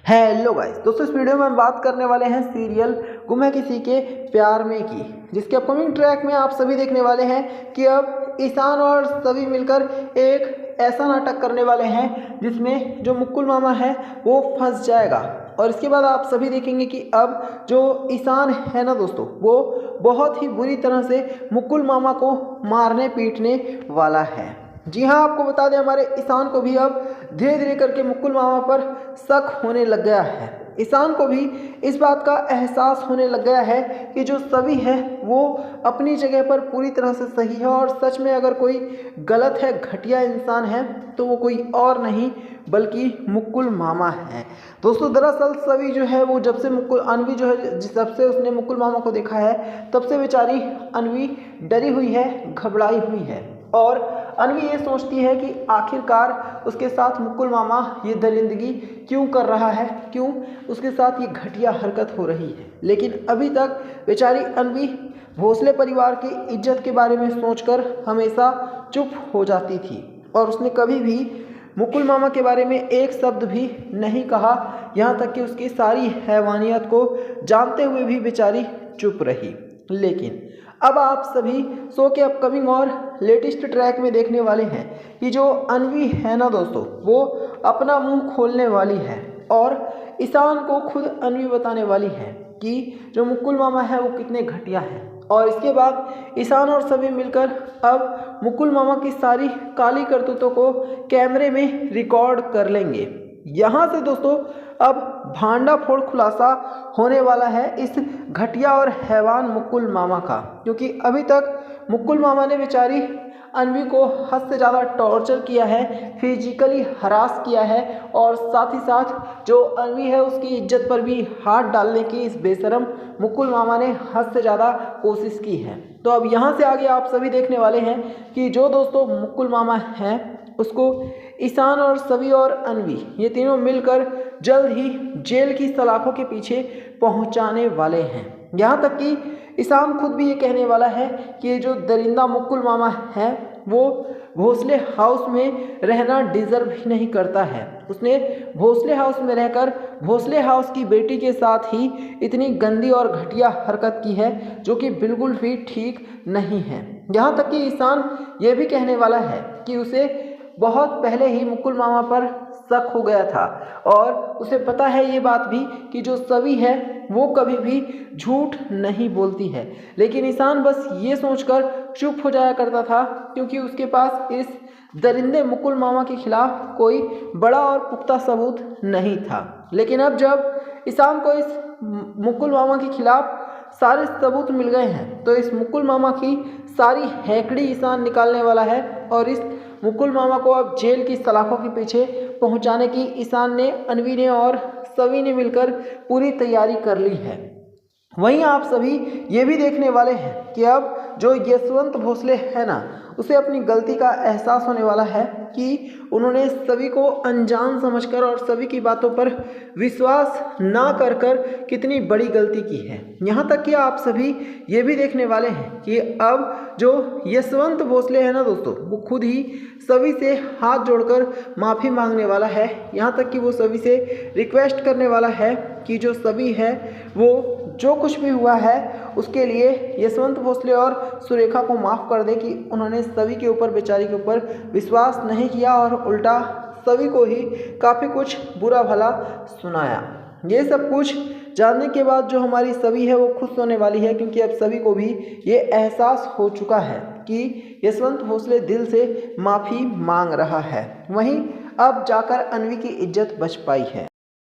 Hello guys, दोस्तों इस video में हम बात करने वाले हैं सीरियल गुम है किसी के प्यार में की, जिसके अपकमिंग ट्रैक में आप सभी देखने वाले हैं कि अब ईशान और सभी मिलकर एक ऐसा नाटक करने वाले हैं जिसमें जो मुकुल मामा है वो फंस जाएगा। और इसके बाद आप सभी देखेंगे कि अब जो ईशान है ना दोस्तों, वो बहुत ही बुरी तरह से मुकुल मामा को मारने पीटने वाला है। जी हाँ, आपको बता दें हमारे ईशान को भी अब धीरे धीरे करके मुकुल मामा पर शक होने लग गया है। ईशान को भी इस बात का एहसास होने लग गया है कि जो सभी है वो अपनी जगह पर पूरी तरह से सही है और सच में अगर कोई गलत है, घटिया इंसान है तो वो कोई और नहीं बल्कि मुकुल मामा है। दोस्तों दरअसल सभी जो है वो जब से अनवी जो है जब से उसने मुकुल मामा को देखा है तब से बेचारी अनवी डरी हुई है, घबराई हुई है। और अनवी ये सोचती है कि आखिरकार उसके साथ मुकुल मामा ये दरिंदगी क्यों कर रहा है, क्यों उसके साथ ये घटिया हरकत हो रही है। लेकिन अभी तक बेचारी अनवी भोसले परिवार की इज्जत के बारे में सोचकर हमेशा चुप हो जाती थी और उसने कभी भी मुकुल मामा के बारे में एक शब्द भी नहीं कहा, यहाँ तक कि उसकी सारी हैवानियत को जानते हुए भी बेचारी चुप रही। लेकिन अब आप सभी शो के अपकमिंग और लेटेस्ट ट्रैक में देखने वाले हैं कि जो अनवी है ना दोस्तों, वो अपना मुंह खोलने वाली है और ईशान को खुद अनवी बताने वाली है कि जो मुकुल मामा है वो कितने घटिया है। और इसके बाद ईशान और सभी मिलकर अब मुकुल मामा की सारी काली करतूतों को कैमरे में रिकॉर्ड कर लेंगे। यहाँ से दोस्तों अब भांडा फोड़ खुलासा होने वाला है इस घटिया और हैवान मुकुल मामा का, क्योंकि अभी तक मुकुल मामा ने बेचारी अनवी को हद से ज़्यादा टॉर्चर किया है, फिजिकली हरास किया है और साथ ही साथ जो अनवी है उसकी इज्जत पर भी हाथ डालने की इस बेशरम मुकुल मामा ने हद से ज़्यादा कोशिश की है। तो अब यहाँ से आगे आप सभी देखने वाले हैं कि जो दोस्तों मुकुल मामा हैं उसको ईशान और सभी और अनवी ये तीनों मिलकर जल्द ही जेल की सलाखों के पीछे पहुंचाने वाले हैं। यहाँ तक कि ईशान खुद भी ये कहने वाला है कि ये जो दरिंदा मुकुल मामा है वो भोसले हाउस में रहना डिजर्व ही नहीं करता है। उसने भोसले हाउस में रहकर भोसले हाउस की बेटी के साथ ही इतनी गंदी और घटिया हरकत की है जो कि बिल्कुल भी ठीक नहीं है। यहाँ तक कि ईशान ये भी कहने वाला है कि उसे बहुत पहले ही मुकुल मामा पर शक हो गया था और उसे पता है ये बात भी कि जो सभी है वो कभी भी झूठ नहीं बोलती है। लेकिन ईशान बस ये सोचकर चुप हो जाया करता था क्योंकि उसके पास इस दरिंदे मुकुल मामा के खिलाफ कोई बड़ा और पुख्ता सबूत नहीं था। लेकिन अब जब ईशान को इस मुकुल मामा के खिलाफ सारे सबूत मिल गए हैं तो इस मुकुल मामा की सारी हैकड़ी ईशान निकालने वाला है और इस मुकुल मामा को अब जेल की सलाखों के पीछे पहुंचाने की ईशान ने, अनवी ने और सभी ने मिलकर पूरी तैयारी कर ली है। वहीं आप सभी ये भी देखने वाले हैं कि अब जो यशवंत भोसले है ना, उसे अपनी गलती का एहसास होने वाला है कि उन्होंने सभी को अनजान समझकर और सभी की बातों पर विश्वास ना कर कितनी बड़ी गलती की है। यहाँ तक कि आप सभी ये भी देखने वाले हैं कि अब जो यशवंत भोसले है ना दोस्तों, वो खुद ही सभी से हाथ जोड़कर माफ़ी मांगने वाला है। यहाँ तक कि वो सभी से रिक्वेस्ट करने वाला है कि जो सभी है वो जो कुछ भी हुआ है उसके लिए यशवंत भोसले और सुरेखा को माफ़ कर दे कि उन्होंने सभी के ऊपर, बेचारी के ऊपर विश्वास नहीं किया और उल्टा सभी को ही काफ़ी कुछ बुरा भला सुनाया। ये सब कुछ जानने के बाद जो हमारी सभी है वो खुश होने वाली है, क्योंकि अब सभी को भी ये एहसास हो चुका है कि यशवंत भोसले दिल से माफ़ी मांग रहा है। वहीं अब जाकर अनवी की इज्जत बच पाई है।